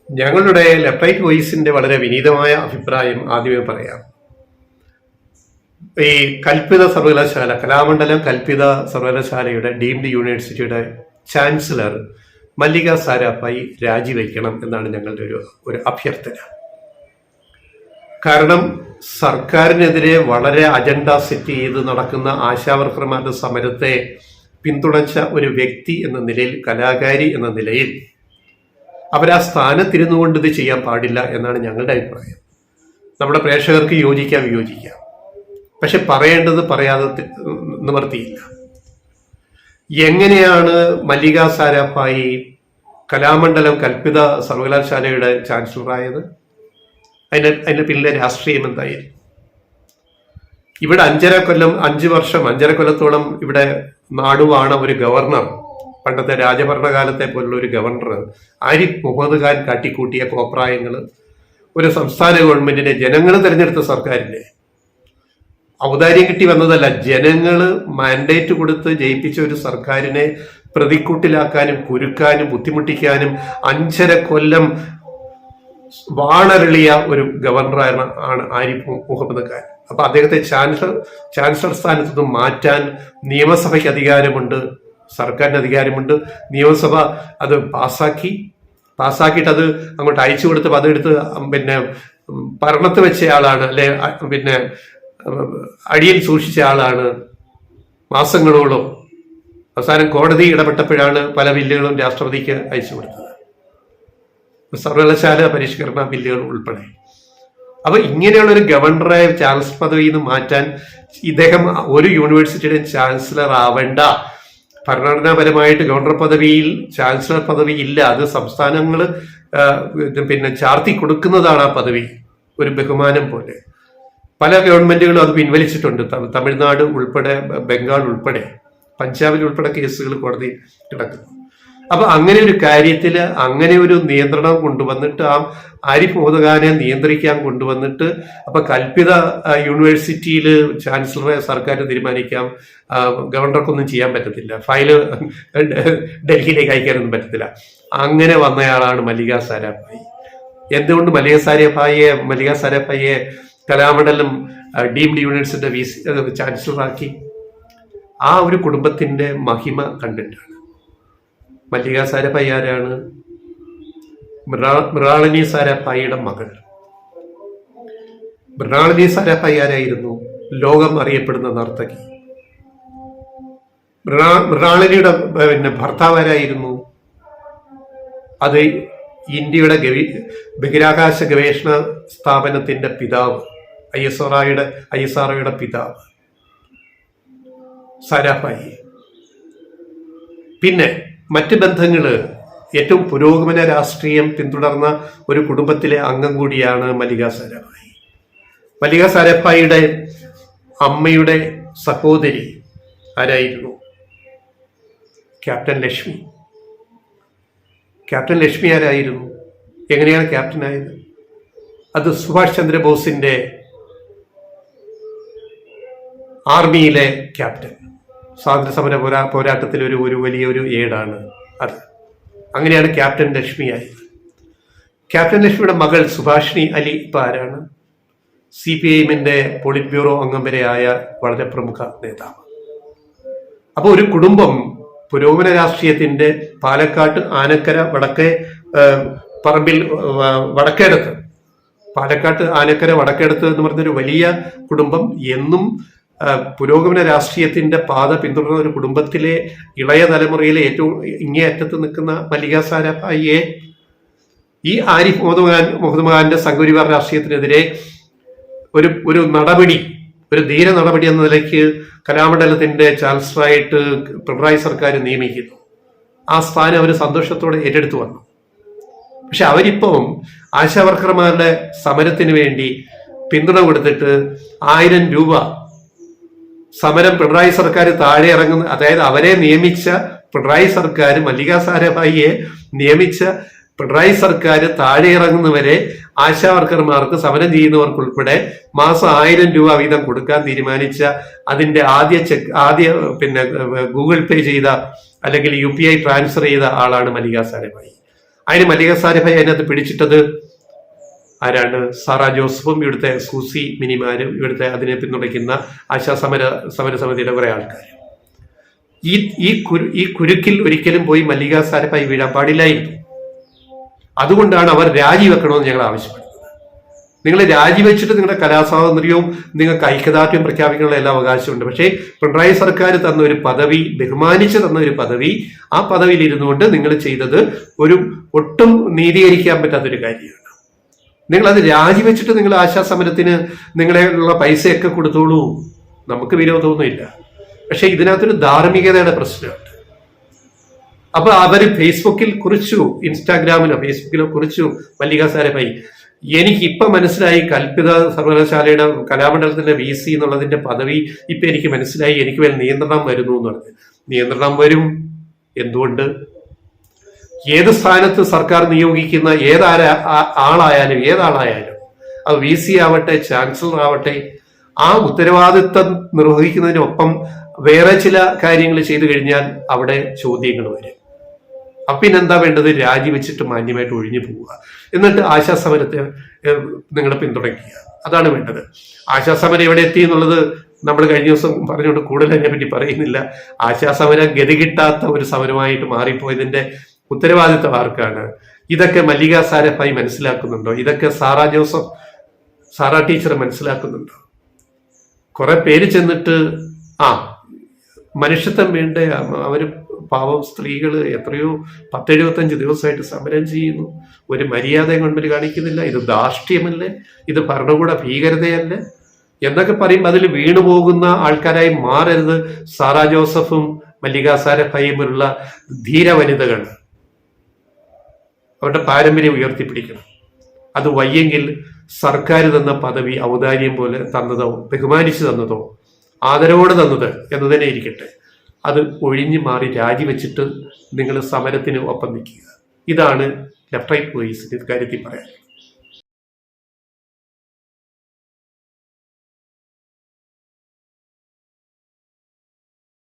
ഞങ്ങളുടെ left right വോയിസിന്റെ വളരെ വിനീതമായ അഭിപ്രായം ആദ്യമേ പറയാം. ഈ കൽപ്പിത സർവകലാശാല, കലാമണ്ഡലം കൽപ്പിത സർവകലാശാലയുടെ ഡീംഡ് യൂണിവേഴ്സിറ്റിയുടെ ചാൻസലർ മല്ലിക സാരാഭായി രാജിവെക്കണം എന്നാണ് ഞങ്ങളുടെ ഒരു അഭ്യർത്ഥന. കാരണം സർക്കാരിനെതിരെ വളരെ അജണ്ട സെറ്റ് ചെയ്ത് നടക്കുന്ന ആശാവർക്കർമാരുടെ സമരത്തെ പിന്തുണച്ച ഒരു വ്യക്തി എന്ന നിലയിൽ, കലാകാരി എന്ന നിലയിൽ അവരാ സ്ഥാനത്തിരുന്നു കൊണ്ട് ഇത് ചെയ്യാൻ പാടില്ല എന്നാണ് ഞങ്ങളുടെ അഭിപ്രായം. നമ്മുടെ പ്രേക്ഷകർക്ക് യോജിക്കാം വിയോജിക്കാം, പക്ഷെ പറയേണ്ടത് പറയാതെ നിവർത്തിയില്ല. എങ്ങനെയാണ് മല്ലിക സാരാഭായി കലാമണ്ഡലം കൽപ്പിത സർവകലാശാലയുടെ ചാൻസലറായത്? അതിന്റെ പിന്നിലെ രാഷ്ട്രീയം എന്തായിരുന്നു? ഇവിടെ 5 വർഷം 5.5 കൊല്ലത്തോളം ഇവിടെ നാടുവാണ ഒരു ഗവർണർ, പണ്ടത്തെ രാജഭരണകാലത്തെ പോലുള്ള ഒരു ഗവർണർ ആരിഫ് മുഹമ്മദ് ഖാൻ കാട്ടിക്കൂട്ടിയ കോപ്രായങ്ങൾ, ഒരു സംസ്ഥാന ഗവൺമെന്റിനെ ജനങ്ങൾ തെരഞ്ഞെടുത്ത സർക്കാരിനെ ഔദാര്യം കിട്ടി വന്നതല്ല, ജനങ്ങള് മാൻഡേറ്റ് കൊടുത്ത് ജയിപ്പിച്ച ഒരു സർക്കാരിനെ പ്രതിക്കൂട്ടിലാക്കാനും കുരുക്കാനും ബുദ്ധിമുട്ടിക്കാനും 5.5 കൊല്ലം വാണരളിയ ഒരു ഗവർണറാണ് ആരിഫ് മുഹമ്മദ് ഖാൻ. അപ്പൊ അദ്ദേഹത്തെ ചാൻസലർ സ്ഥാനത്ത് നിന്ന് മാറ്റാൻ നിയമസഭയ്ക്ക് അധികാരമുണ്ട്, സർക്കാരിന് അധികാരമുണ്ട്. നിയമസഭ അത് പാസ്സാക്കിയിട്ട് അത് അങ്ങോട്ട് അയച്ചു കൊടുത്തപ്പോൾ അതെടുത്ത് ഭരണത്ത് വെച്ചയാളാണ്, അല്ലെ അടിയിൽ സൂക്ഷിച്ച ആളാണ് മാസങ്ങളോളം. അവസാനം കോടതി ഇടപെട്ടപ്പോഴാണ് പല ബില്ലുകളും രാഷ്ട്രപതിക്ക് അയച്ചു കൊടുത്തത്, സർവകലാശാല പരിഷ്കരണ ബില്ലുകൾ ഉൾപ്പെടെ. അപ്പൊ ഇങ്ങനെയുള്ള ഒരു ഗവർണറെ ചാൻസലർ പദവിയിൽ നിന്ന് മാറ്റാൻ ഇദ്ദേഹം ഒരു യൂണിവേഴ്സിറ്റിയുടെ ചാൻസലർ ആവേണ്ട. ഭരണഘടനാപരമായിട്ട് ഗവർണർ പദവിയിൽ ചാൻസലർ പദവി ഇല്ല, അത് സംസ്ഥാനങ്ങൾ ചാർത്തി കൊടുക്കുന്നതാണ് ആ പദവി, ഒരു ബഹുമാനം പോലെ. പല ഗവൺമെന്റുകളും അത് പിൻവലിച്ചിട്ടുണ്ട്, തമിഴ്നാട് ഉൾപ്പെടെ, ബംഗാൾ ഉൾപ്പെടെ, പഞ്ചാബിൽ ഉൾപ്പെടെ കേസുകൾ കോടതി കിടക്കുന്നു. അപ്പൊ അങ്ങനെ ഒരു കാര്യത്തിൽ അങ്ങനെ ഒരു നിയന്ത്രണം കൊണ്ടുവന്നിട്ട് ആ ആരിഫ് മുഹമ്മദ് ഖാനെ നിയന്ത്രിക്കാൻ കൊണ്ടുവന്നിട്ട്, അപ്പൊ കൽപ്പിത യൂണിവേഴ്സിറ്റിയിൽ ചാൻസലറെ സർക്കാർ തീരുമാനിക്കാം, ഗവർണർക്കൊന്നും ചെയ്യാൻ പറ്റത്തില്ല, ഫയല് ഡൽഹിയിലേക്ക് അയക്കാനൊന്നും പറ്റത്തില്ല. അങ്ങനെ വന്നയാളാണ് മല്ലിക സാരാഭായി. എന്തുകൊണ്ട് മല്ലിക സാരാഭായിയെ കലാമണ്ഡലം ഡീംഡ് യൂണിവേഴ്സിറ്റിയുടെ ചാൻസലറാക്കി? ആ ഒരു കുടുംബത്തിന്റെ മഹിമ കണ്ടിട്ടാണ്. മല്ലിക സാരാഭായി ആരാണ്? മൃണാളിനി സാരാഭായിയുടെ മകൾ. മൃണാളിനി സാരാഭായി ആരായിരുന്നു? ലോകം അറിയപ്പെടുന്ന നർത്തകി. മൃണാളിനിയുടെ ഭർത്താവ് ആരായിരുന്നു? അത് ഇന്ത്യയുടെ ബഹിരാകാശ ഗവേഷണ സ്ഥാപനത്തിന്റെ പിതാവ്, ISROയുടെ പിതാവ് സാരാഭായി. പിന്നെ മറ്റ് ബന്ധങ്ങള്, ഏറ്റവും പുരോഗമന രാഷ്ട്രീയം പിന്തുടർന്ന ഒരു കുടുംബത്തിലെ അംഗം കൂടിയാണ് മല്ലിക സാരാഭായി. മല്ലിക സാരാഭായിയുടെ അമ്മയുടെ സഹോദരി ആരായിരുന്നു? ക്യാപ്റ്റൻ ലക്ഷ്മി. ക്യാപ്റ്റൻ ലക്ഷ്മി ആരായിരുന്നു? എങ്ങനെയാണ് ക്യാപ്റ്റൻ ആയത്? അത് സുഭാഷ് ചന്ദ്രബോസിന്റെ ആർമിയിലെ ക്യാപ്റ്റൻ, സ്വാതന്ത്ര്യ സമര പോരാട്ടത്തിൽ ഒരു വലിയൊരു ഏടാണ് അത്. അങ്ങനെയാണ് ക്യാപ്റ്റൻ ലക്ഷ്മി ആയത്. ക്യാപ്റ്റൻ ലക്ഷ്മിയുടെ മകൾ സുഭാഷിണി അലി ഇപ്പൊ ആരാണ്? CPIഎമ്മിന്റെ പോളിറ്റ് ബ്യൂറോ അംഗം വരെയായ വളരെ പ്രമുഖ നേതാവ്. അപ്പൊ ഒരു കുടുംബം പുരോഗമന രാഷ്ട്രീയത്തിന്റെ പാലക്കാട്ട് ആനക്കര വടക്കേ പറമ്പിൽ വടക്കേടത്ത്, പാലക്കാട്ട് ആനക്കര വടക്കേടത്ത് എന്ന് പറഞ്ഞൊരു വലിയ കുടുംബം, എന്നും പുരോഗമന രാഷ്ട്രീയത്തിന്റെ പാത പിന്തുടർന്ന ഒരു കുടുംബത്തിലെ ഇളയ തലമുറയിലെ ഏറ്റവും ഇങ്ങേയറ്റത്ത് നിൽക്കുന്ന മല്ലിക സാരാഭായിയെ ഈ ആരിഫ് മുഹമ്മദ് ഖാന്റെ സംഘപരിവാർ രാഷ്ട്രീയത്തിനെതിരെ ഒരു നടപടി, ഒരു ധീര നടപടി എന്ന നിലയ്ക്ക് കലാമണ്ഡലത്തിന്റെ ചാൻസലറായിട്ട് പിണറായി സർക്കാർ നിയമിക്കുന്നു. ആ സ്ഥാനം അവർ സന്തോഷത്തോടെ ഏറ്റെടുത്തു വന്നു. പക്ഷെ അവരിപ്പം ആശാവർക്കർമാരുടെ സമരത്തിന് വേണ്ടി പിന്തുണ കൊടുത്തിട്ട് 1000 രൂപ സമരം പിണറായി സർക്കാർ താഴെ ഇറങ്ങുന്ന, അതായത് അവരെ നിയമിച്ച പിണറായി സർക്കാർ, മല്ലിക സാരാഭായിയെ നിയമിച്ച പിണറായി സർക്കാർ താഴെ ഇറങ്ങുന്നവരെ ആശാവർക്കർമാർക്ക്, സമരം ചെയ്യുന്നവർക്കുൾപ്പെടെ മാസം 1000 രൂപ വീതം കൊടുക്കാൻ തീരുമാനിച്ച, അതിന്റെ ആദ്യ ഗൂഗിൾ പേ ചെയ്ത അല്ലെങ്കിൽ UPI ട്രാൻസ്ഫർ ചെയ്ത ആളാണ് മല്ലിക സാരാഭായി. അതിന് മല്ലിക സാരാഭായി അതിനകത്ത് പിടിച്ചിട്ടത് ആരാണ്? സാറാ ജോസഫും ഇവിടുത്തെ സൂസി മിനിമാരും ഇവിടുത്തെ അതിനെ പിന്തുണയ്ക്കുന്ന സമരസമിതിയുടെ കുറെ ആൾക്കാർ. ഈ കുരുക്കിൽ ഒരിക്കലും പോയി മല്ലിക സാരാഭായി വീഴാൻ പാടില്ലായിരുന്നു. അതുകൊണ്ടാണ് അവർ രാജിവെക്കണമെന്ന് ഞങ്ങൾ ആവശ്യപ്പെടുന്നത്. നിങ്ങൾ രാജിവെച്ചിട്ട് നിങ്ങളുടെ കലാസ്വാതന്ത്ര്യവും നിങ്ങൾക്ക് ഐക്യദാർഢ്യം പ്രഖ്യാപിക്കാനുള്ള എല്ലാ അവകാശമുണ്ട്. പക്ഷേ പിണറായി സർക്കാർ തന്ന ഒരു പദവി, ബഹുമാനിച്ച് തന്ന ഒരു പദവി, ആ പദവിയിൽ ഇരുന്നുകൊണ്ട് നിങ്ങൾ ചെയ്തത് ഒരു ഒട്ടും നീതീകരിക്കാൻ പറ്റാത്തൊരു കാര്യമാണ്. നിങ്ങളത് രാജിവെച്ചിട്ട് നിങ്ങൾ ആശാസമരത്തിന് നിങ്ങളുള്ള പൈസയൊക്കെ കൊടുത്തോളൂ, നമുക്ക് വിരോധമൊന്നുമില്ല. പക്ഷെ ഇതിനകത്തൊരു ധാർമ്മികതയുടെ പ്രശ്നമുണ്ട്. അപ്പൊ അവര് ഫേസ്ബുക്കിൽ കുറിച്ചു, ഇൻസ്റ്റാഗ്രാമിലോ ഫേസ്ബുക്കിലോ കുറിച്ചു മല്ലിക സാരാഭായി. എനിക്ക് ഇപ്പൊ മനസ്സിലായി കൽപ്പിത സർവകലാശാലയുടെ കലാമണ്ഡലത്തിന്റെ VC എന്നുള്ളതിന്റെ പദവി ഇപ്പൊ എനിക്ക് മനസ്സിലായി. എനിക്ക് മേൽ നിയന്ത്രണം വരുന്നു എന്ന് പറഞ്ഞു. നിയന്ത്രണം വരും. എന്തുകൊണ്ട്? ഏത് സ്ഥാനത്ത് സർക്കാർ നിയോഗിക്കുന്ന ഏതാളായാലും അത് VC ആവട്ടെ, ചാൻസലർ ആവട്ടെ, ആ ഉത്തരവാദിത്വം നിർവഹിക്കുന്നതിനൊപ്പം വേറെ ചില കാര്യങ്ങൾ ചെയ്തു കഴിഞ്ഞാൽ അവിടെ ചോദ്യങ്ങൾ വരും. അപ്പൊ പിന്നെന്താ വേണ്ടത്? രാജിവെച്ചിട്ട് മാന്യമായിട്ട് ഒഴിഞ്ഞു പോവുക, എന്നിട്ട് ആശാസമരത്തെ നിങ്ങൾ പിന്തുണയ്ക്കുക. അതാണ് വേണ്ടത്. ആശാസമരം എവിടെ എത്തി എന്നുള്ളത് നമ്മൾ കഴിഞ്ഞ ദിവസം പറഞ്ഞുകൊണ്ട് കൂടുതൽ അതിനെ പറ്റി പറയുന്നില്ല. ആശാസമരം ഗതി കിട്ടാത്ത ഒരു സമരമായിട്ട് മാറിപ്പോയതിന്റെ ഉത്തരവാദിത്വം ആർക്കാണ്? ഇതൊക്കെ മല്ലിക സാരാഭായി മനസ്സിലാക്കുന്നുണ്ടോ? ഇതൊക്കെ സാറാ ടീച്ചർ മനസ്സിലാക്കുന്നുണ്ടോ? കുറെ പേര് ചെന്നിട്ട് മനുഷ്യത്വം വേണ്ട, അവര് പാവം സ്ത്രീകൾ എത്രയോ 10-75 ദിവസമായിട്ട് സമരം ചെയ്യുന്നു, ഒരു മര്യാദയും ഗവൺമെന്റ് കാണിക്കുന്നില്ല, ഇത് ധാർഷ്ട്യമല്ലേ, ഇത് ഭരണകൂട ഭീകരതയല്ലേ എന്നൊക്കെ പറയുമ്പോൾ അതിൽ വീണുപോകുന്ന ആൾക്കാരായി മാറരുത് സാറാ ജോസഫും മല്ലിക സാരാഭായിയുമുള്ള ധീര വനിതകൾ. അവരുടെ പാരമ്പര്യം ഉയർത്തിപ്പിടിക്കണം. അത് വയ്യെങ്കിൽ സർക്കാർ തന്ന പദവി ഔദാര്യം പോലെ തന്നതോ, ബഹുമാനിച്ചു തന്നതോ, ആദരവോടെ തന്നത് എന്ന് തന്നെ ഇരിക്കട്ടെ, അത് ഒഴിഞ്ഞു മാറി രാജിവെച്ചിട്ട് നിങ്ങൾ സമരത്തിന് ഒപ്പം നിൽക്കുക. ഇതാണ് ലെഫ്റ്റ് റൈറ്റ് വോയിസിന്റെ കാര്യത്തിൽ പറയാൻ.